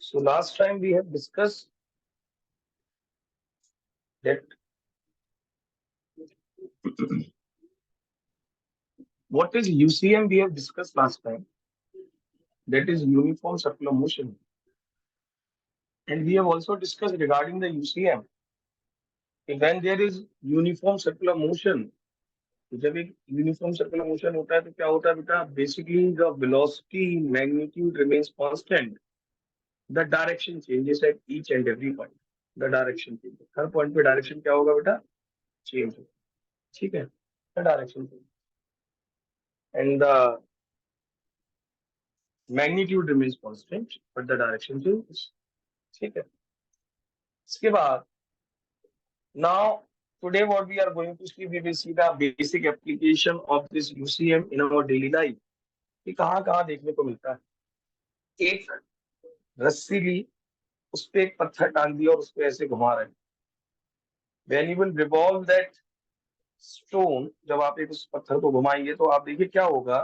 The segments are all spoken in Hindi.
So last time we have discussed that what is UCM we have discussed last time. That is uniform circular motion. And we have also discussed regarding the UCM. When there is uniform circular motion, जब एक यूनिफॉर्म सर्कुलर मोशन होता है तो क्या होता है बेटा, basically the velocity magnitude remains constant, the direction changes at each and every point, the direction changes, her point पे डायरेक्शन क्या होगा बेटा, चेंज होगा, ठीक है, the direction change and the magnitude remains constant but the direction changes, ठीक है। इसके बाद now today what we are going to see, we will see the basic application of this UCM in our daily life। ये कहाँ कहाँ देखने को मिलता है। एक रस्सी ली, उस पे एक पत्थर टांग दिया और उस पे ऐसे घुमा रहे हैं। When you will revolve that stone, जब आप एक उस पत्थर को घुमाएंगे तो आप देखिए क्या होगा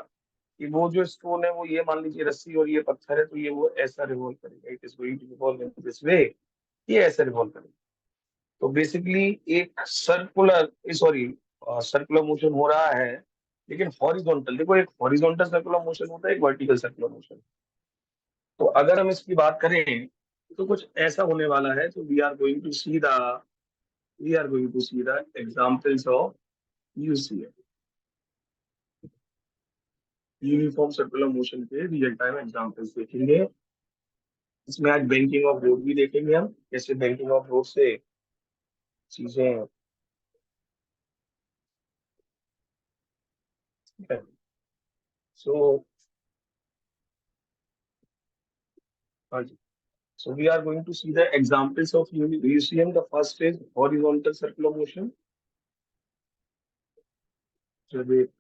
कि वो जो स्टोन है वो ये मान लीजिए रस्सी और ये पत्थर है, तो ये वो ऐसा रिवॉल्व करेगा, it is going to revolve in this way, ये ऐसे रिवॉल्व करेगा। तो बेसिकली एक सर्कुलर मोशन हो रहा है, लेकिन हॉरिजॉन्टल। देखो, एक हॉरिजॉन्टल सर्कुलर मोशन होता है, एक वर्टिकल सर्कुलर मोशन। तो अगर हम इसकी बात करें तो कुछ ऐसा होने वाला है। तो we are going to see the examples of UCM, uniform circular motion के रियल टाइम एग्जांपल्स देखेंगे। इसमें आज बैंकिंग ऑफ रोड भी देखेंगे हम, कैसे बैंकिंग ऑफ रोड से चीजें, सो हाँ जी। So we are going to see the examples of UCM. The first is horizontal circular motion. जब एक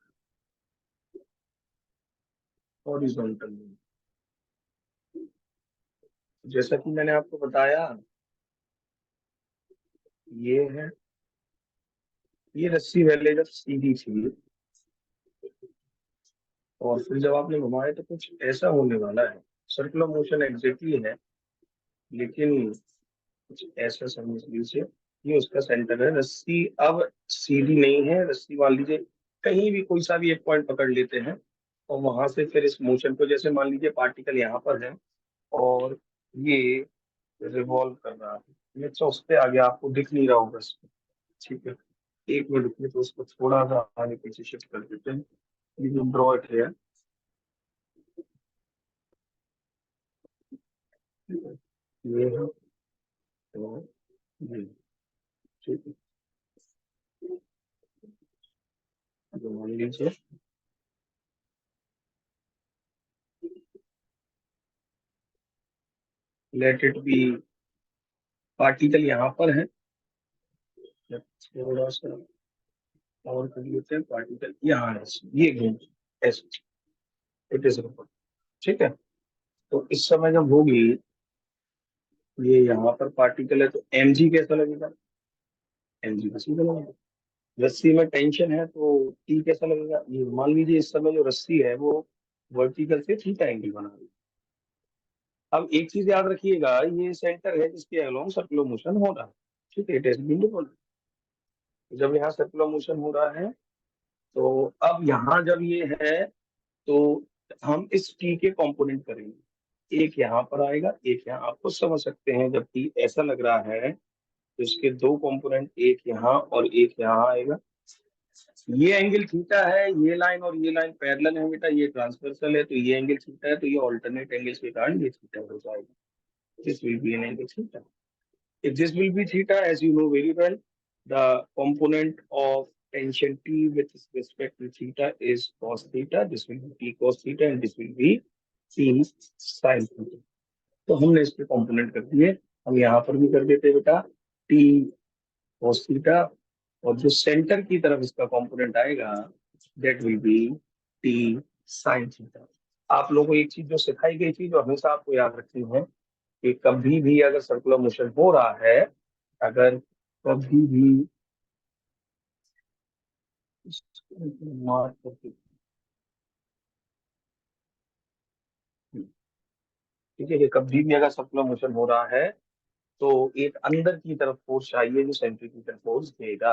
horizontal, जैसा कि मैंने आपको बताया, ये है, ये रस्सी पहले जब सीधी थी और फिर जब आपने घुमाया तो कुछ ऐसा होने वाला है। सर्कुलर मोशन एग्जैक्टली है, लेकिन कुछ ऐसा समझ लीजिए, ये उसका सेंटर है। रस्सी अब सीधी नहीं है, रस्सी मान लीजिए कहीं भी कोई सा भी एक पॉइंट पकड़ लेते हैं और वहां से फिर इस मोशन को, जैसे मान लीजिए पार्टिकल यहाँ पर है और ये रिवॉल्व कर रहा है, ये तो उस पे आगे आपको दिख नहीं रहा होगा इसमें, ठीक है। एक मिनट रुकिए, तो उसको थोड़ा सा आगे पीछे शिफ्ट कर देते हैं। ये ड्रॉ इट है, ये है, तो ये, ठीक है, तो मान लीजिए लेट इट बी, पार्टिकल यहाँ पर है, थोड़ा सा और कर लेते हैं, पार्टिकल यहाँ है, ये घूम ऐसे, इट इज, ठीक है। तो इस समय जब होगी, ये यहाँ पर पार्टिकल है तो एम जी कैसा लगेगा, एम जी का सीधा लगेगा। रस्सी में टेंशन है तो टी कैसा लगेगा, ये मान लीजिए इस समय जो रस्सी है वो वर्टिकल से थीटा एंगल बना रही है। अब एक चीज याद रखिएगा, ये सेंटर है जिसके अलोंग सर्कुलर मोशन हो रहा है, ठीक है, इट इज बिंदु। जब यहाँ सर्कुलर मोशन हो रहा है तो अब यहाँ जब ये है तो हम इस टी के कंपोनेंट करेंगे, एक यहाँ पर आएगा, एक यहाँ। आप खुद समझ सकते हैं, जब टी ऐसा लग रहा है तो इसके दो कंपोनेंट, एक यहाँ और एक यहाँ आएगा। ये एंगल थीटा है, ये लाइन और ये लाइन पैरेलल है बेटा, ये ट्रांसवर्सल है, तो ये एंगल थीटा है, तो ये ऑल्टरनेट एंगल्स के कारण ये थीटा हो जाएगा। This will be an angle theta. If this will be theta, as you know very well, the component of tension T with respect to theta is cos theta. This will be T cos theta and this will be T sin theta. तो हमने इसके कंपोनेंट कर दिए। हम यहाँ पर भी कर देते बेटा T cos theta, और जो सेंटर की तरफ इसका कंपोनेंट आएगा that will be T sin theta। आप लोगों को एक चीज जो सिखाई गई थी, जो हमेशा आपको याद रखनी है, कि कभी भी अगर सर्कुलर मोशन हो रहा है, अगर कभी भी मार्क करके, ठीक है, कि कभी भी अगर सर्कुलर मोशन हो रहा है तो एक अंदर की तरफ फोर्स चाहिए जो सेंट्रीफ्यूगल फोर्स देगा।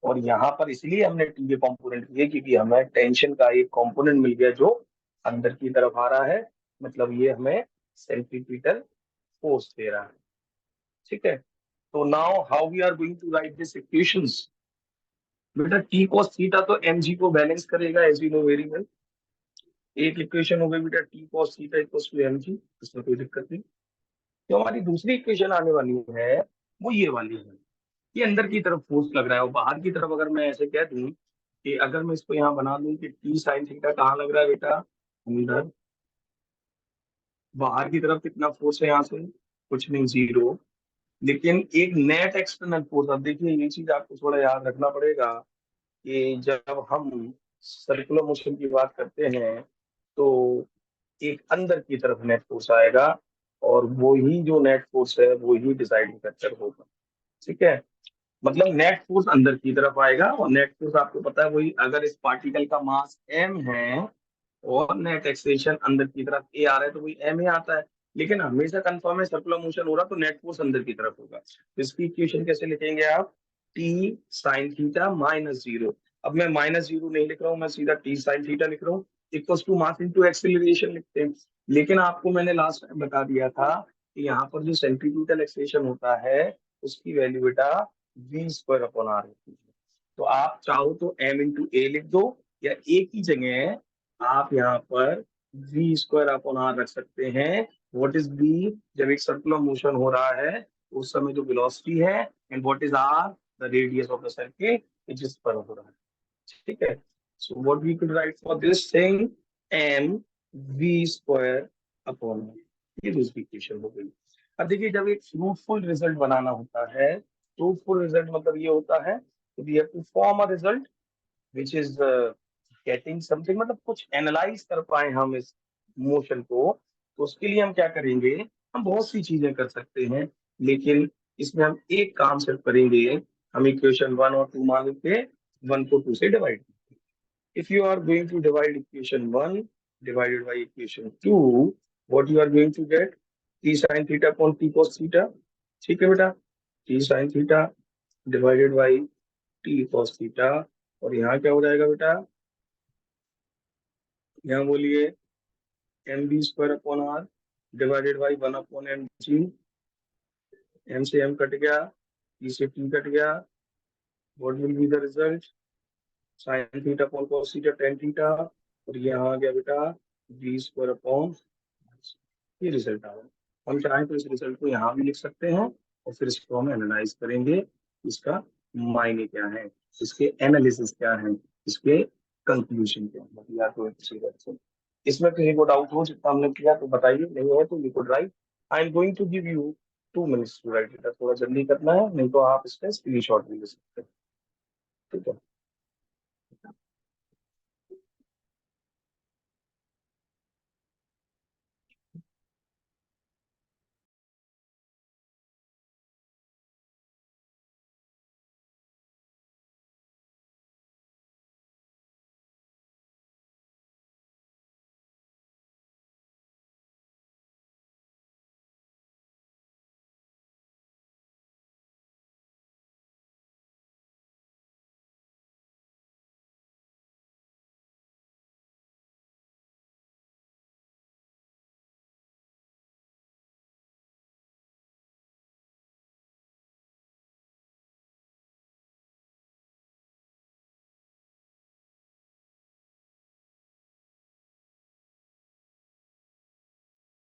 और यहाँ पर इसलिए हमने टी के कॉम्पोनेंट किए क्योंकि हमें टेंशन का एक कॉम्पोनेंट मिल गया जो अंदर की तरफ आ रहा है, मतलब ये हमें सेंट्रीपिटल फोर्स दे रहा है। ठीक है, तो now how we are going to write this equations. बेटा टी cos थीटा तो mg को बैलेंस करेगा as you know very well. एक इक्वेशन हो गई बेटा T cos theta equals to mg, इसमें कोई दिक्कत नहीं। जो हमारी दूसरी इक्वेशन आने वाली है वो ये वाली है, ये अंदर की तरफ फोर्स लग रहा है और बाहर की तरफ अगर मैं ऐसे कह दूं कि अगर मैं इसको यहाँ बना दूं कि टी साइन थीटा कहाँ लग रहा है बेटा, अंदर। बाहर की तरफ कितना फोर्स है यहाँ से, कुछ नहीं, जीरो। लेकिन एक नेट एक्सटर्नल फोर्स, अब देखिए ये चीज आपको थोड़ा याद रखना पड़ेगा कि जब हम सर्कुलर मोशन की बात करते हैं तो एक अंदर की तरफ नेट फोर्स आएगा और वो ही जो नेट फोर्स है वो ही डिसाइडिंग फैक्टर होगा। ठीक है, मतलब नेट फोर्स अंदर की तरफ आएगा और नेट फोर्स आपको पता है वही, अगर इस पार्टिकल का मास m है और नेट एक्सेलरेशन अंदर की तरफ a आ रहा है तो वही m ही आता है। लेकिन हमेशा कंफर्म है सर्कुलर मोशन हो रहा तो नेट फोर्स अंदर की तरफ होगा। तो इसकी इक्वेशन कैसे लिखेंगे आप, t sine theta minus zero. अब मैं माइनस जीरो नहीं लिख रहा हूँ, मैं सीधा t साइन थीटा लिख रहा हूँ, equals to mass into acceleration लिखते हैं। लेकिन आपको मैंने लास्ट टाइम बता दिया था कि यहाँ पर जो सेंट्रीफ्यूगल एक्सेलरेशन होता है उसकी वैल्यू बेटा वी स्क्वायर अपॉन आर होती है। तो आप चाहो तो एम इंटू ए लिख दो या एक ही जगह आप यहाँ पर वी स्क्वायर अपॉन आर रख सकते हैं। व्हाट इज बी, जब एक सर्कुलर मोशन हो रहा है उस समय जो वेलोसिटी है, and what is R, the radius of the circle जिस पर हो रहा है। ठीक है, so what we could write for this thing, M V square upon R. ये दूसरी इक्वेशन हो गई। अब देखिए जब एक फ्रूटफुल रिजल्ट बनाना होता है, फ्रूटफुल रिजल्ट मतलब ये होता है कि we have to form a result which is getting something, मतलब कुछ एनालाइज कर पाए हम इस मोशन को। तो उसके लिए हम क्या करेंगे, हम बहुत सी चीजें कर सकते हैं, लेकिन इसमें हम एक काम सिर्फ करेंगे, हम इक्वेशन वन और टू मान के वन को टू से divide. if you are going to divide equation 1 divided by equation 2, what you are going to get, t sin theta upon t cos theta। ठीक है बेटा, t sin theta divided by t cos theta। और यहाँ क्या हो जाएगा बेटा, यहाँ बोलिए M B square upon R divided by one upon M G. M से एम कट गया, टी से टी कट गया, what will be the result, sine theta upon cos theta tan theta. और यहाँ आ गया बेटा बी स्क्वायर अपॉन, ये रिजल्ट आ रहा है। हम चाहें तो इस रिजल्ट को यहाँ भी लिख सकते हैं और फिर इसको हम एनालाइज करेंगे, इसका मायने क्या है, इसके एनालिसिस क्या है, इसके कंक्लूजन क्या है, या तो किसी तरह से। इसमें किसी को डाउट हो जितना हमने किया तो बताइए, नहीं है तो you could write. I am going to give you 2 minutes to write it, थोड़ा जल्दी करना है नहीं तो आप इसका स्क्रीनशॉट भी ले सकते हैं। ठीक है,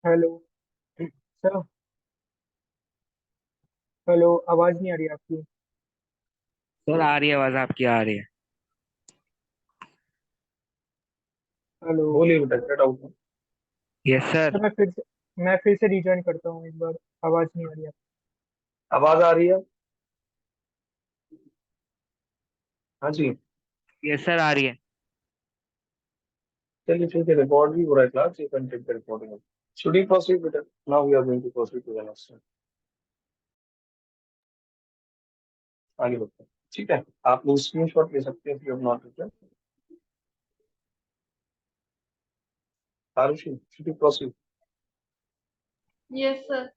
हेलो सर। हेलो, आवाज नहीं आ रही आपकी। सर आ रही है आवाज, आपकी आ रही है। हेलो। बोलिए बेटा क्या डाउट है। Yes sir. सर मैं फिर से रिज्वाइन करता हूँ एक बार। आवाज नहीं आ रही आपकी। आवाज आ रही है, हाँ जी। यस सर आ रही है। चलिए ठीक है, रिकॉर्ड भी हो रहा है class, you can take the recording. Should we proceed बेटा, now we are going to proceed to the next, आगे बढ़ते हैं। ठीक है, आप लोग स्क्रीनशॉट ले सकते हैं, if you have not written। Arushi, should we proceed? Yes sir.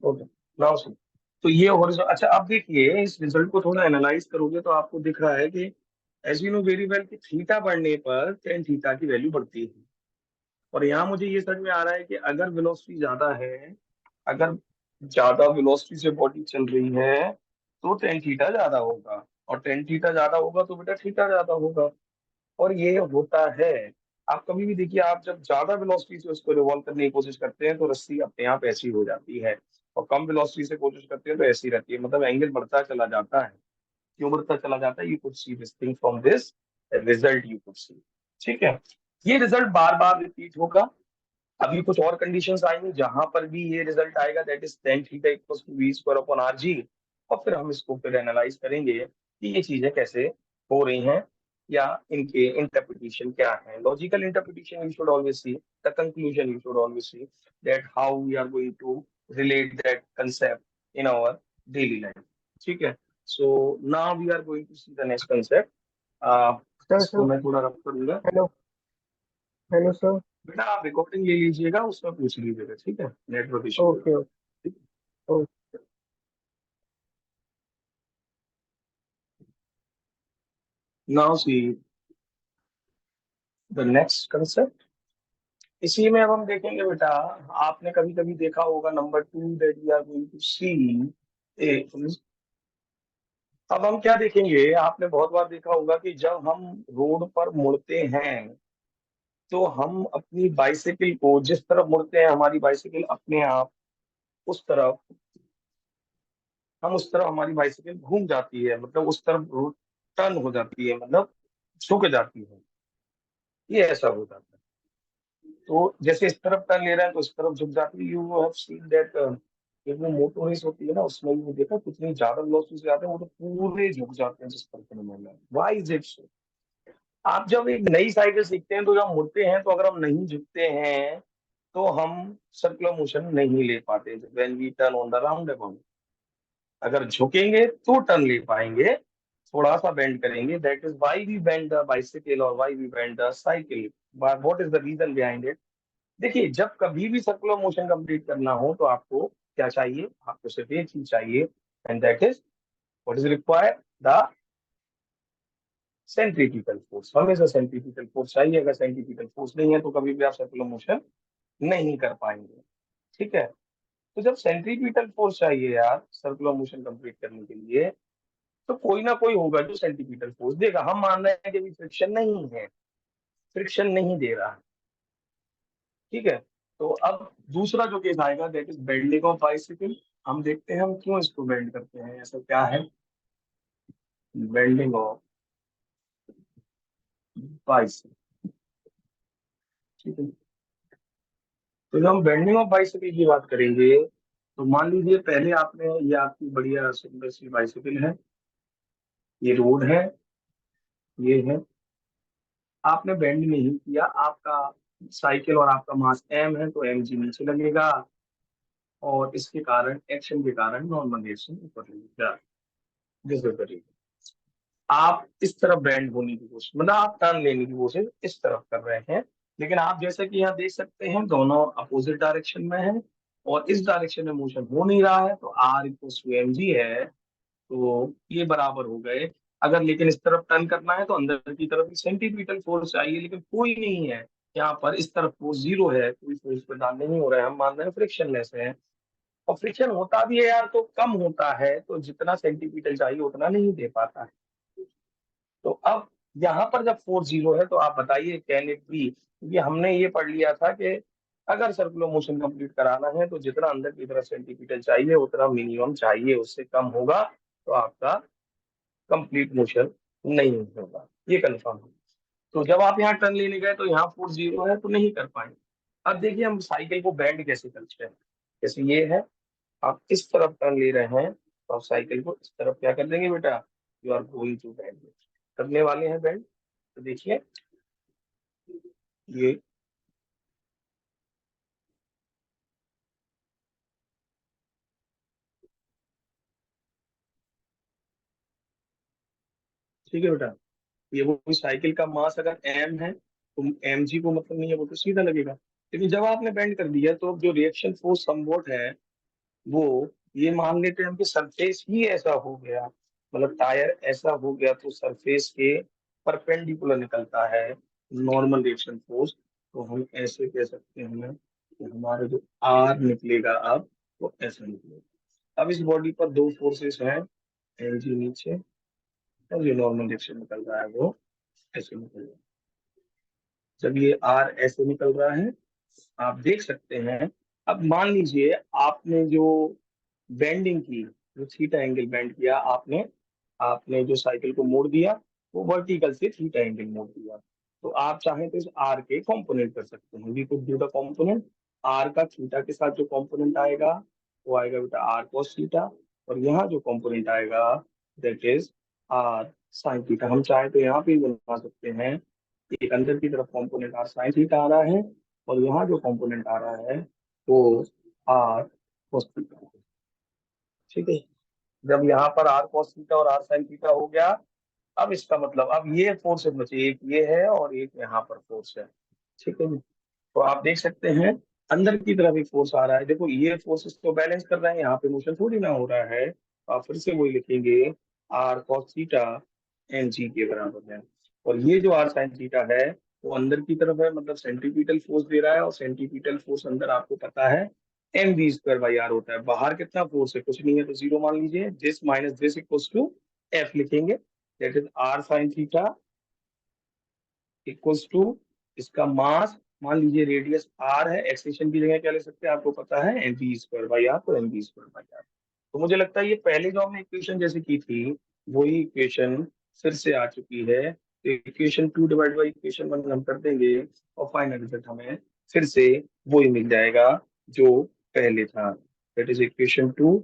Okay, now see. तो ये हॉरिजॉन्टल, अच्छा अब देखिए इस रिजल्ट को थोड़ा एनालाइज करोगे तो आपको दिख रहा है कि as you know very well कि थीटा बढ़ने पर टेन थीटा की वैल्यू बढ़ती है। और यहाँ मुझे ये समझ में आ रहा है कि अगर वेलोसिटी ज्यादा है, अगर ज्यादा वेलोसिटी से बॉडी चल रही है तो टेन थीटा ज्यादा होगा, और टेन थीटा ज्यादा होगा तो बेटा थीटा ज्यादा होगा। और ये होता है। आप कभी भी देखिए, आप जब ज्यादा वेलोसिटी से उसको रिवॉल्व करने की कोशिश करते हैं तो रस्सी अपने आप ऐसी हो जाती है, और कम वेलोसिटी से कोशिश करते हैं तो ऐसी रहती है, मतलब एंगल बढ़ता चला जाता है। क्यों बढ़ता चला जाता है? You could see this thing from this result, you could see. ठीक है, ये रिजल्ट बार बार रिपीट होगा। अभी कुछ और कंडीशंस आएंगी जहां पर भी ये रिजल्ट आएगा, that is tan theta equals to v square upon rg। और फिर हम इसको फिर एनालाइज करेंगे कि ये चीजें कैसे हो रही हैं, या इनके इंटरप्रिटेशन क्या है। Logical interpretation you should always see, the conclusion you should always see that how we are going to relate that concept in our daily life. ठीक है, so now we are going to see the next concept. Sir इसको सर। मैं थोड़ा रब करूंगा। हेलो। Hello sir. बेटा आप रिकॉर्डिंग ले लीजिएगा, उसमें पूछ लीजिएगा, ठीक है, नेटवर्क इशू है। Okay okay. Now see the next concept. इसी में अब हम देखेंगे बेटा, आपने कभी कभी देखा होगा number two that we are going to see. अब हम क्या देखेंगे, आपने बहुत बार देखा होगा कि जब हम रोड पर मुड़ते हैं तो हम अपनी बाइसाइकिल को जिस तरफ मुड़ते हैं, हमारी बाइसाइकिल अपने आप उस तरफ, हम उस तरफ हमारी बाइसाइकिल घूम जाती है, मतलब उस तरफ टर्न हो जाती है, मतलब झुक जाती है। ये ऐसा हो जाता है। तो जैसे इस तरफ टर्न ले रहे हैं तो इस तरफ झुक जाती है। यू हैव सीन दैट, एक वो मोटर रेस होती है ना, उसमें भी वो देखा कितनी ज्यादा वेलोसिटी से आते हैं, वो तो पूरे झुक जाते हैं जिस पर टर्न है। Why is it so? आप जब एक नई साइकिल सीखते हैं तो जब मुड़ते हैं तो अगर हम नहीं झुकते हैं तो हम सर्कुलर मोशन नहीं ले पाते। When we turn on the roundabout, अगर झुकेंगे तो टर्न ले पाएंगे, थोड़ा सा बेंड करेंगे। That is why we bend the bicycle और why we bend the cycle. What is the reason behind it? देखिए, जब कभी भी सर्कुलर मोशन कंप्लीट करना हो तो आपको क्या चाहिए? आपको सिर्फ एक चीज चाहिए, and that is what is required, the centripetal force. हमेशा सेंट्रीपिटल फोर्स चाहिए। अगर सेंट्रीपिटल फोर्स नहीं है तो कभी भी आप सर्कुलर मोशन नहीं कर पाएंगे। ठीक है, तो जब सेंट्रीपिटल फोर्स चाहिए यार सर्कुलर मोशन कंप्लीट करने के लिए, तो कोई ना कोई होगा जो सेंट्रीपिटल फोर्स देगा। हम मान रहे हैं कि अभी फ्रिक्शन नहीं है, फ्रिक्शन नहीं दे रहा है। ठीक है, तो अब दूसरा जो केस आएगा that is bending of bicycle. हम देखते हैं हम क्यों इसको बेंड करते हैं, ऐसा क्या है? Bending of bicycle. ठीक है, तो जब हम बेंडिंग ऑफ बाइसिकल की बात करेंगे तो मान लीजिए पहले आपने, ये आपकी बढ़िया सुंदर सी बाइसिकल है, ये रोड है, ये है, आपने बेंड नहीं किया, आपका साइकिल और आपका मास एम है तो एम जी नीचे लगेगा, और इसके कारण एक्शन के कारण नॉर्मल रिएक्शन ऊपर लगेगा। This is the reason. आप इस तरफ बेंड होने की कोशिश, मतलब आप टर्न लेने की कोशिश इस तरफ कर रहे हैं, लेकिन आप जैसे कि यहाँ देख सकते हैं दोनों अपोजिट डायरेक्शन में है, और इस डायरेक्शन में मोशन हो नहीं रहा है, तो R equal to M G है, तो ये बराबर हो गए। अगर लेकिन इस तरफ टर्न करना है तो अंदर की तरफ सेंटीपीटल फोर्स चाहिए, लेकिन कोई नहीं है यहाँ पर, इस तरफ फोर्स जीरो है, कोई फोर्स प्रदान नहीं हो रहा है, हम मान रहे हैं फ्रिक्शनलेस है। और फ्रिक्शन होता भी है यार तो कम होता है, तो जितना सेंटीपीटल चाहिए उतना नहीं दे पाता है। तो अब यहाँ पर जब फोर्स जीरो है तो आप बताइए कैन इट बी? क्योंकि हमने ये पढ़ लिया था कि अगर सर्कुलर मोशन कंप्लीट कराना है तो जितना अंदर की तरफ सेंटीपीटल चाहिए उतना मिनिमम चाहिए, उससे कम होगा तो आपका कंप्लीट मोशन नहीं होगा। ये कंफर्म है। तो जब आप यहाँ टर्न लेने गए तो यहाँ फोर्स जीरो है तो नहीं कर पाएंगे। अब देखिए हम साइकिल को बैंड कैसे करते हैं। जैसे ये है, आप इस तरफ टर्न ले रहे हैं तो आप साइकिल को इस तरफ क्या कर देंगे बेटा? You are going to bend, करने वाले हैं बैंड। तो देखिए ये, ठीक है बेटा, ये वो साइकिल का मास अगर एम है तो एम जी को मतलब नहीं है, वो तो सीधा लगेगा। लेकिन जब आपने बेंड कर दिया तो अब जो रिएक्शन फोर्स समवॉट है वो, ये मान लेते हैं हम कि सरफेस ही ऐसा हो गया, मतलब टायर ऐसा हो गया तो सरफेस के परपेंडिकुलर निकलता है नॉर्मल रिएक्शन फोर्स। तो हम ऐसे कह सकते हैं कि हमारा जो आर निकलेगा अब वो ऐसा निकलेगा। अब इस बॉडी पर दो फोर्सेस हैं, एल जी नीचे, और जो नॉर्मल रिएक्शन निकल रहा है वो ऐसे निकल रहा है। जब ये आर ऐसे निकल रहा है आप देख सकते हैं। अब मान लीजिए आपने जो बेंडिंग की, जो थीटा एंगल बेंड किया आपने, आपने जो साइकिल को मोड़ दिया वो वर्टिकल से थीटा एंगल मोड़ दिया। तो आप चाहें तो इस आर के कंपोनेंट कर सकते हैं, we could do the component. R का थीटा के साथ जो कंपोनेंट आएगा वो आएगा बेटा आर cos थीटा, और यहाँ जो कंपोनेंट आएगा that is R sine theta. हम चाहे तो यहाँ पे भी बना सकते हैं, एक अंदर की तरफ कंपोनेंट आर साइन थीटा आ रहा है और यहाँ जो कंपोनेंट आ रहा है वो आर cos थीटा। ठीक है, जब यहाँ पर आर cos थीटा और आर साइन थीटा हो गया, अब इसका मतलब अब ये फोर्स बचे, एक ये है और एक यहाँ पर फोर्स है। ठीक है जी। तो आप देख सकते हैं अंदर की तरफ एक फोर्स आ रहा है, देखो ये फोर्सेस तो बैलेंस कर रहे हैं, यहाँ पे मोशन थोड़ी ना हो रहा है। तो आप फिर से वही लिखेंगे, R cos theta N G के बराबर है। और ये जो आर साइन थीटा है वो अंदर की तरफ है, मतलब सेंट्रीपिटल फोर्स दे रहा है, और सेंट्रीपिटल फोर्स अंदर आपको पता है M V square by R होता है। बाहर कितना फोर्स है, कुछ नहीं है तो जीरो मान लीजिए, this minus this equals to F लिखेंगे, that is R sine theta equals to इसका मास, मान लीजिए रेडियस आर है, एक्सटेंशन की जगह क्या ले सकते हैं आपको पता है M V square by R, तो M V square by R. तो मुझे लगता है ये पहले जो हमने इक्वेशन जैसे की थी वही इक्वेशन फिर से आ चुकी है। तो equation two divide by equation one हम कर देंगे और फाइनल रिजल्ट हमें फिर से वही मिल जाएगा जो पहले था, that is equation two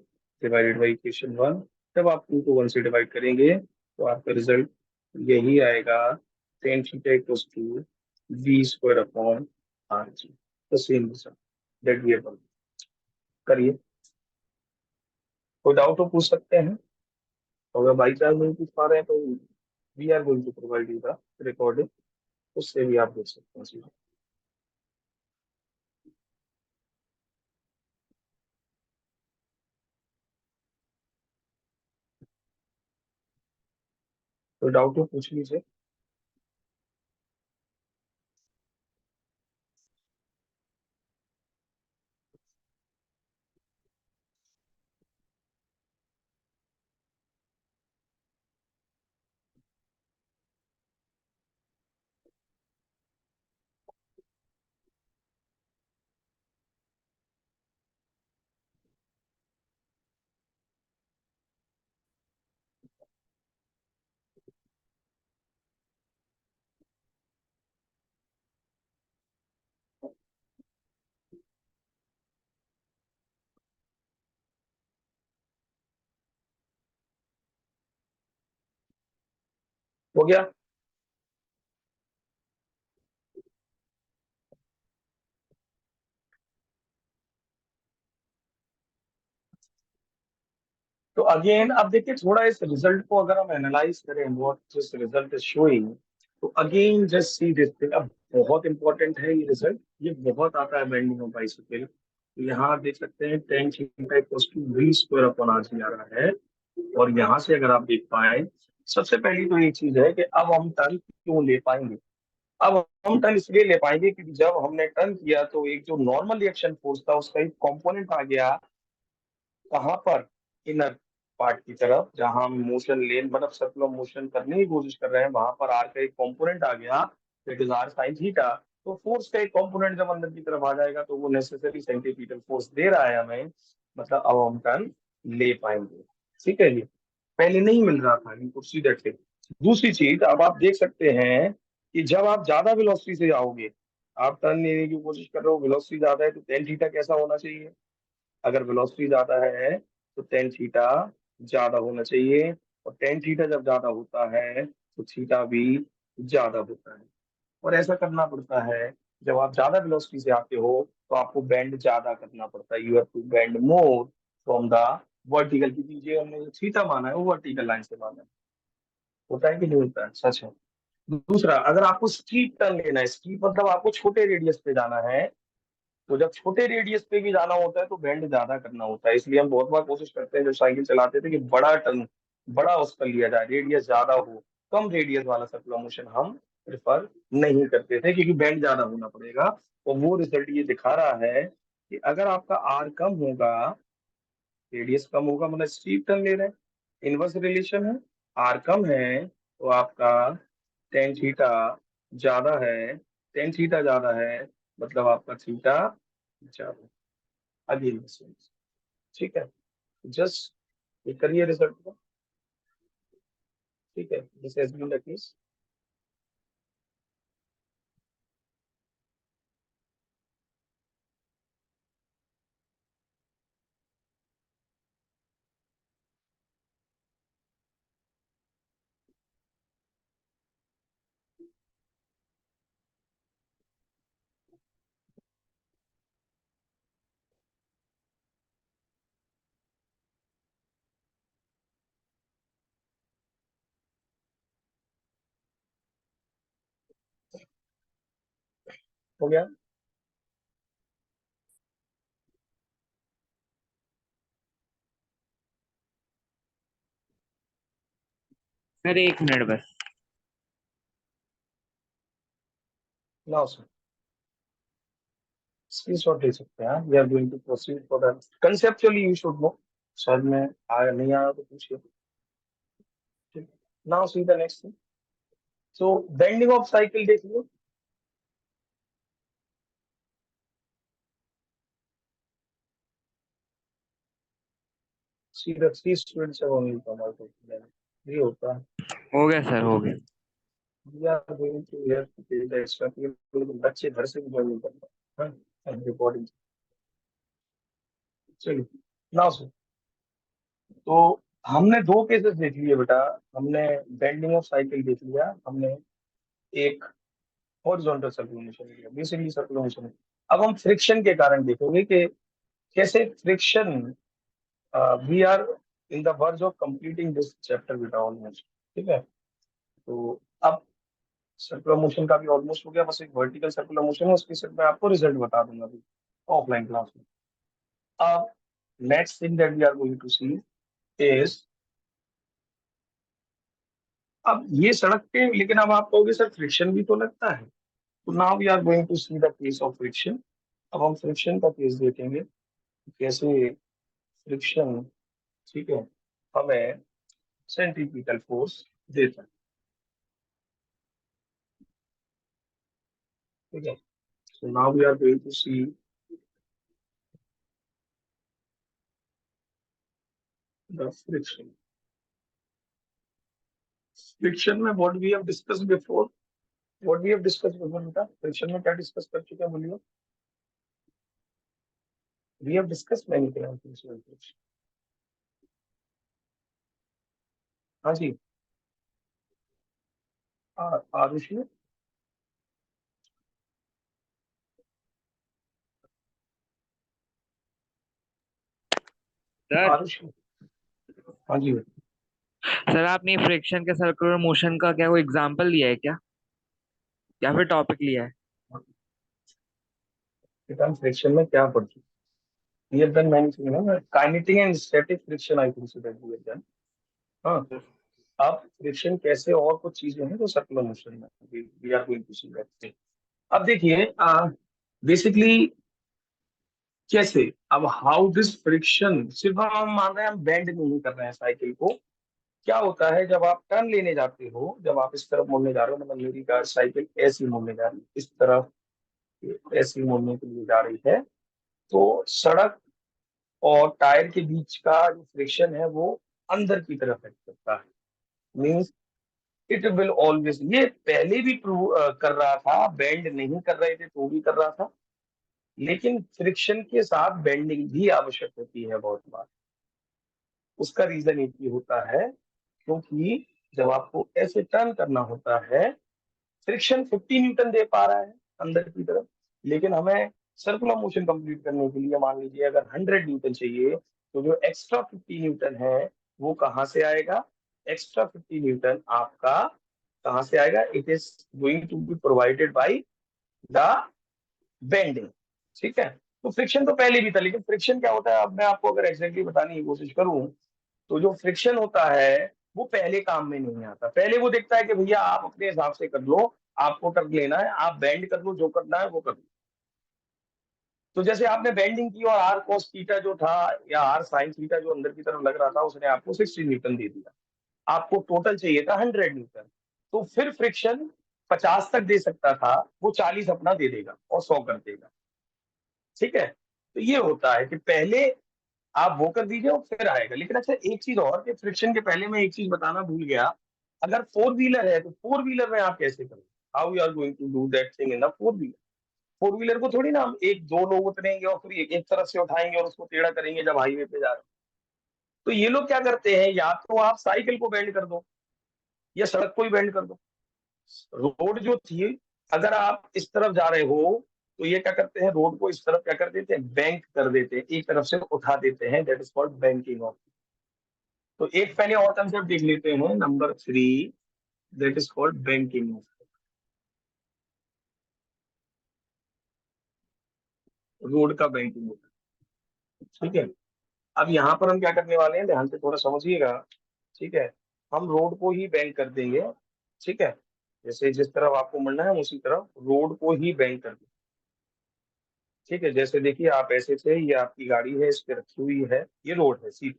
divided by equation one. जब आप टू को वन से डिवाइड करेंगे तो आपका रिजल्ट यही आएगा, tan theta equals to v square upon rg, the same result that we have. करिए, कोई डाउट हो पूछ सकते हैं, अगर बाई चांस नहीं पूछ पा रहे हैं तो we are going to provide you the recording, उससे भी आप देख सकते हैं चीजें। तो डाउट हो पूछ लीजिए। हो गया। तो अगेन अब देखिए थोड़ा इस रिजल्ट को अगर हम एनालाइज करें, what this result is showing, तो again just see this thing. अब बहुत इंपॉर्टेंट है ये रिजल्ट, ये बहुत आता है बेंडिंग ऑफ बाइसिकल। तो यहाँ आप देख सकते हैं tan theta equals to v square upon r आ रहा है। और यहाँ से अगर आप देख पाए, सबसे पहली तो ये चीज है कि अब हम टर्न क्यों ले पाएंगे। अब हम टर्न इसलिए ले पाएंगे क्योंकि जब हमने टर्न किया तो एक जो नॉर्मल रिएक्शन फोर्स था उसका एक कंपोनेंट आ गया कहाँ पर, इनर पार्ट की तरफ, जहां हम मोशन लेन मतलब सर्कुलर मोशन करने की कोशिश कर रहे हैं, वहां पर आर का एक कंपोनेंट आ गया, that is R sine theta. तो फोर्स का एक कंपोनेंट जब अंदर की तरफ आ जाएगा तो वो नेसेसरी सेंटीमीटर फोर्स दे रहा है हमें, मतलब अब हम टर्न ले पाएंगे। ठीक है जी, पहले नहीं मिल रहा था, you could see that thing. दूसरी चीज अब आप देख सकते हैं कि जब आप ज्यादा वेलोसिटी से जाओगे, आप टर्न लेने की कोशिश कर रहे हो, वेलोसिटी ज्यादा है तो टेन थीटा कैसा होना चाहिए, अगर वेलोसिटी ज्यादा है तो टेन थीटा ज्यादा होना चाहिए, और टेन थीटा जब ज्यादा होता है तो थीटा भी ज्यादा होता है। और ऐसा करना पड़ता है, जब आप ज्यादा वेलोसिटी से आते हो तो आपको बेंड ज्यादा करना पड़ता है, you have to bend more from the vertical, क्योंकि जो हमने जो थीटा माना है वो वर्टिकल लाइन से माना है। होता है कि नहीं होता है, सच है। दूसरा, अगर आपको स्टीप टर्न लेना है, स्टीप मतलब आपको छोटे रेडियस पे जाना है, तो जब छोटे रेडियस पे भी जाना होता है तो बेंड ज्यादा करना होता है, इसलिए हम बहुत बार कोशिश करते हैं जो साइकिल चलाते थे कि बड़ा टर्न, बड़ा उसका लिया जाए, रेडियस ज्यादा हो। कम रेडियस वाला सर्कुलर मोशन हम प्रेफर नहीं करते थे क्योंकि बेंड ज्यादा होना पड़ेगा। और वो रिजल्ट ये दिखा रहा है कि अगर आपका आर कम होगा, रेडियस कम होगा, मतलब स्टीप टर्न ले रहे हैं, इनवर्स रिलेशन है। आर कम है तो आपका टेन थीटा ज्यादा है, टेन थीटा ज्यादा है मतलब आपका थीटा ज्यादा। अगेन, ठीक है, जस्ट ये करिए रिजल्ट को। ठीक है, this has been the case. हो गया। सर 1 मिनट बस। नाउ सर स्क्रीनशॉट ले सकते हैं। We are going to proceed for that, conceptually you should know. Sir में आया नहीं आया तो पूछिए। Now see the next thing. So bending of cycle देख लो। See the three students have only come out of ये होता है। हो गया सर, हो गया। We are going to here to take the extra period, बच्चे घर से भी ज्वाइन नहीं करते हैं रिकॉर्डिंग। चलिए, नाउ सर, तो हमने दो केसेस देख लिए बेटा। हमने बेंडिंग ऑफ साइकिल देख लिया, हमने एक हॉरिजॉन्टल सर्कुलर मोशन लिया, बेसिकली सर्कुलर मोशन। अब हम फ्रिक्शन के कारण देखेंगे कि कैसे friction, we are in the verge of completing this chapter बेटा ऑलमोस्ट। ठीक है, तो अब सर्कुलर मोशन का भी ऑलमोस्ट हो गया, बस एक वर्टिकल सर्कुलर मोशन है, उसकी सिर्फ मैं आपको रिजल्ट बता दूंगा अभी ऑफलाइन क्लास में। अब next thing that we are going to see is, अब ये सड़क पे, लेकिन अब आप कहोगे सर फ्रिक्शन भी तो लगता है। तो now we are going to see the case of friction. अब हम फ्रिक्शन का केस देखेंगे, कैसे फ्रिक्शन, ठीक है, हमें सेंट्रीपिटल फोर्स देता है। ठीक है, so now we are going to see the friction. Friction में what we have discussed before, what we have discussed before बेटा, फ्रिक्शन में क्या डिस्कस कर चुके हैं बोलिए। we have discussed many things in friction। हाँ जी, आरुषि, सर आरुषि, हाँ जी। सर आपने फ्रिक्शन के सर्कुलर मोशन का क्या कोई एग्जांपल लिया है क्या, या फिर टॉपिक लिया है? बेटा हम फ्रिक्शन में क्या पढ़ चुके हैं, we have done many things ना, kinetic and static friction I think so that we have done। हाँ, अब फ्रिक्शन कैसे और कुछ चीजें हैं जो सर्कुलर मोशन में we are going to see that। अब देखिए बेसिकली कैसे, अब हाउ दिस फ्रिक्शन, सिर्फ हम मान रहे हैं हम बेंड नहीं कर रहे हैं साइकिल को। क्या होता है जब आप टर्न लेने जाते हो, जब आप इस तरफ मुड़ने जा रहे हो, मतलब मेरी कार साइकिल ऐसी मुड़ने जा रही है, इस तरफ ऐसी मुड़ने के लिए जा रही है, तो सड़क और टायर के बीच का जो फ्रिक्शन है वो अंदर की तरफ एक्ट करता है। मीन्स इट विल ऑलवेज, ये पहले भी प्रूव कर रहा था, बेंड नहीं कर रहे थे तो भी कर रहा था, लेकिन फ्रिक्शन के साथ बेंडिंग भी आवश्यक होती है बहुत बार। उसका रीजन एक ही होता है, क्योंकि जब आपको ऐसे टर्न करना होता है, फ्रिक्शन 50 न्यूटन दे पा रहा है अंदर की तरफ, लेकिन हमें सर्कुलर मोशन कंप्लीट करने के लिए मान लीजिए अगर 100 न्यूटन चाहिए, तो जो एक्स्ट्रा 50 न्यूटन है वो कहाँ से आएगा? एक्स्ट्रा 50 न्यूटन आपका कहाँ से आएगा? It is going to be provided by the bending. ठीक है। तो फ्रिक्शन तो पहले भी था, लेकिन फ्रिक्शन क्या होता है, अब मैं आपको अगर एग्जैक्टली बताने की कोशिश करूं, तो जो फ्रिक्शन होता है वो पहले काम में नहीं आता। पहले वो देखता है कि भैया आप अपने हिसाब से कर लो, आपको टर्न लेना है, आप बेंड कर लो, जो करना है वो कर लो। तो जैसे आपने बेंडिंग की और आर cos थीटा जो था या आर sin थीटा जो अंदर की तरफ लग रहा था, उसने आपको 60 न्यूटन दे दिया। आपको टोटल चाहिए था 100 न्यूटन। तो फिर फ्रिक्शन 50 तक दे सकता था, वो 40 अपना दे देगा और 100 कर देगा। ठीक है। तो ये होता है कि पहले आप वो कर दीजिए और फिर आएगा। लेकिन अच्छा एक चीज और, कि फ्रिक्शन के पहले मैं एक चीज बताना भूल गया। अगर फोर व्हीलर है तो फोर व्हीलर में आप कैसे करोगे, how you are going to do that thing in the four wheeler. Four wheeler को थोड़ी ना हम एक दो लोग उतरेंगे और फिर एक तरफ से उठाएंगे और उसको टेढ़ा करेंगे जब हाईवे पे जा रहे हैं। तो ये लोग क्या करते हैं, या तो आप साइकिल को बेंड कर दो या सड़क को ही बेंड कर दो। रोड जो थी, अगर आप इस तरफ जा रहे हो तो ये क्या करते हैं, रोड को इस तरफ क्या कर देते हैं, बैंक कर देते हैं, एक तरफ से उठा देते हैं। That is called banking of. तो एक पहले और कंसेप्ट देख लेते हैं, number 3, that is called banking of. Road का बैंकिंग होता है। ठीक है। अब यहाँ पर हम क्या करने वाले हैं, ध्यान से थोड़ा समझिएगा। ठीक है। हम रोड को ही बैंक कर देंगे। ठीक है। जैसे जिस तरफ आपको मुड़ना है उसी तरफ रोड को ही बैंक कर देंगे। ठीक है। जैसे देखिए आप ऐसे थे, ये आपकी गाड़ी है, इस पे रखी हुई है, ये रोड है सीधी,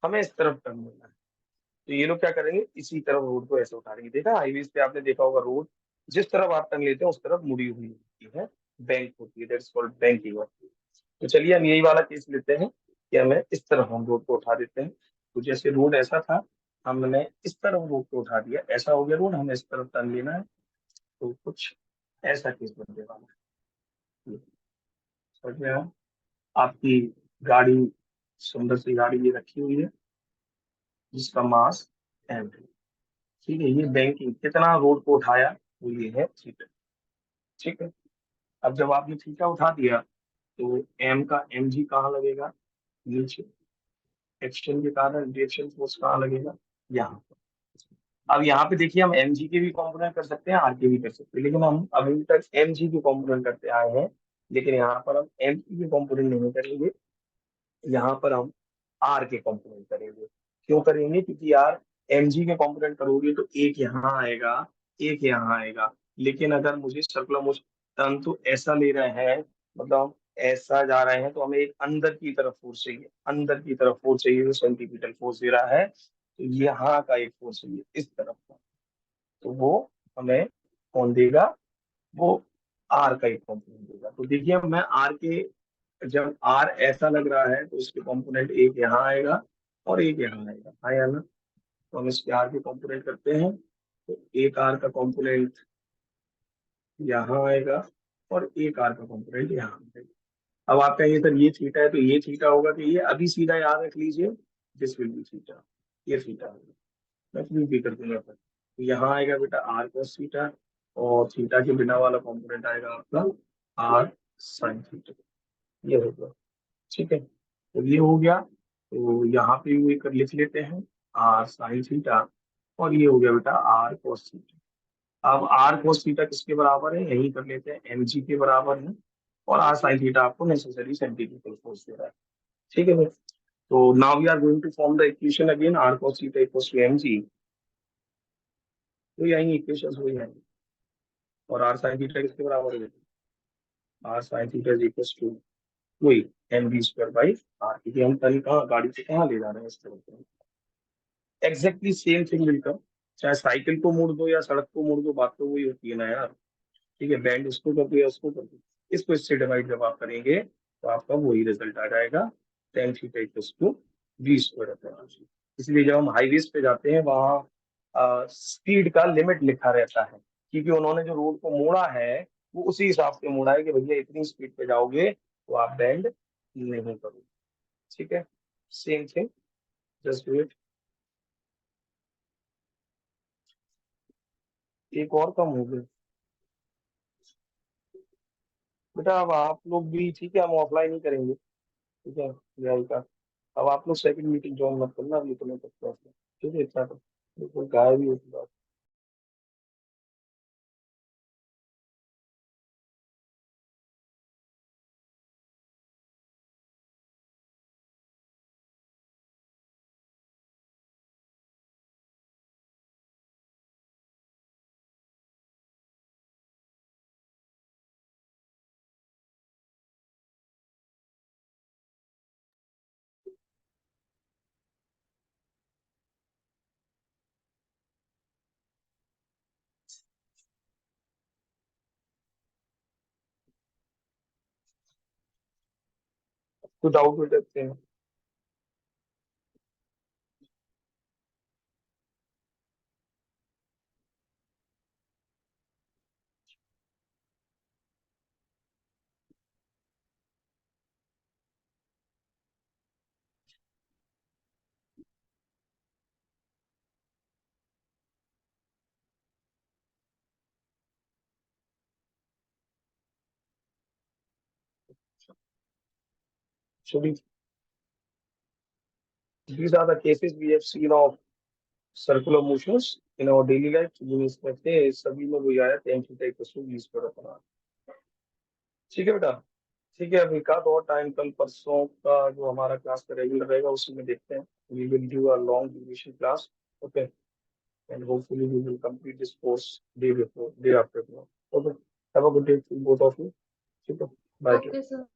हमें इस तरफ टर्न लेना है। तो ये लोग क्या करेंगे, इसी तरफ रोड को ऐसे उठाएंगे। देखा हाईवे पे आपने देखा होगा, रोड जिस तरफ आप टर्न लेते हैं उस तरफ मुड़ी हुई होती है, बैंक होती है, दैट्स कॉल्ड बैंकिंग। तो चलिए हम यही वाला केस लेते हैं कि हमें इस तरफ हम रोड को उठा देते हैं। तो जैसे रोड ऐसा था, हमने इस तरफ रोड को उठा दिया, ऐसा हो गया रोड, हमें इस तरफ टर्न लेना है। तो कुछ ऐसा केस बनने वाला है। समझ में आया? आपकी गाड़ी, सुंदर सी गाड़ी ये रखी हुई है जिसका मास एम है। ठीक है। ये बैंकिंग कितना रोड को उठाया, वो ये है थीटा। ठीक है। अब जब आपने थीटा उठा दिया तो एम का एम जी कहाँ लगेगा, नीचे। एक्शन के कारण रिएक्शन फोर्स कहाँ लगेगा, यहाँ पर। अब यहाँ पे देखिए हम एम जी के भी कॉम्पोनेंट कर सकते हैं, आर के भी कर सकते हैं, लेकिन हम अभी तक एम जी के कॉम्पोनेंट करते आए हैं। लेकिन यहाँ पर हम एम के कॉम्पोनेंट नहीं करेंगे, यहाँ पर हम आर के कंपोनेंट करेंगे। क्यों करेंगे, क्योंकि यार एम जी के कंपोनेंट करोगे तो एक यहाँ आएगा, एक यहाँ आएगा। लेकिन अगर मुझे सर्कुलर मोशन टर्न तो ऐसा ले रहे हैं, मतलब हम ऐसा जा रहे हैं, तो हमें एक अंदर की तरफ फोर्स चाहिए, अंदर की तरफ फोर्स चाहिए जो सेंटीपीटल फोर्स दे रहा है। तो यहाँ का एक फोर्स चाहिए इस तरफ का, तो वो हमें कौन देगा, वो आर का एक कंपोनेंट देगा। तो देखिए मैं आर के, जब आर ऐसा लग रहा है तो इसके कंपोनेंट एक यहाँ आएगा और एक यहाँ आएगा, आया ना। तो हम इसके आर के कंपोनेंट करते हैं, तो एक आर का कंपोनेंट यहाँ आएगा और एक आर का कंपोनेंट यहाँ आएगा। अब आप कहेंगे सर ये थीटा है तो ये थीटा होगा, तो ये अभी सीधा याद रख लीजिए, दिस विल बी थीटा, ये थीटा होगा। मैं प्रूव भी कर दूंगा फिर। तो यहाँ आएगा बेटा आर cos थीटा, और थीटा के बिना वाला कंपोनेंट आएगा आपका आर sin थीटा। ये होगा। ठीक है। तो ये हो गया। तो यहाँ पे ये कर लिख लेते हैं आर साइन थीटा, और ये हो गया बेटा आर cos थीटा। अब आर cos थीटा किसके बराबर है, यही कर लेते हैं, एम जी के बराबर है। और आर साइन थीटा आपको नेसेसरी सेंटीमीटर फोर्स दे रहा है। ठीक है भाई। तो now we are going to form the equation again, R cos theta equals to M G. तो यही इक्वेशन वही है। और आर साइन थीटा किसके बराबर है, r sine theta is equals to वही m B square by r, क्योंकि हम टर्न कहाँ गाड़ी से कहाँ ले जा रहे हैं इस तरह से। Exactly same thing will come, चाहे साइकिल को मोड़ दो या सड़क को मोड़ दो, बात तो वही होती है ना यार। ठीक है। बैंड उसको कर दो या उसको कर दो, इसको इससे डिवाइड जब आप करेंगे तो आपका वही रिजल्ट आ जाएगा, tan theta equals to V square upon R. इसलिए जब हम हाईवेज पे जाते हैं वहाँ स्पीड का लिमिट लिखा रहता है, क्योंकि उन्होंने जो रोड को मोड़ा है वो उसी हिसाब से मोड़ा है कि भैया इतनी स्पीड पे जाओगे तो आप बैंड नहीं करोगे। ठीक है। सेम थिंग, जस्ट वेट, एक और कम हो गया बेटा। अब आप लोग भी ठीक है, हम ऑफलाइन ही करेंगे। ठीक है। यही का, अब आप लोग सेकंड मीटिंग ज्वाइन मत करना अभी, तुम्हें तक। ठीक है, इतना तो बिल्कुल गायब ही होती कुछ डाउट हो सकते हैं? So these are the cases we have seen of circular motions in our daily life. जिसमें से सभी में वही आया 10 theta equals to v square upon r। ठीक है बेटा, ठीक है। अभी का तो और टाइम कल परसों का जो हमारा क्लास का रेगुलर रहेगा उसी में देखते हैं। We will do a long duration class, okay, and hopefully we will complete this course day after tomorrow. Okay, have a good day both of you. ठीक है, बाय। Okay, sir.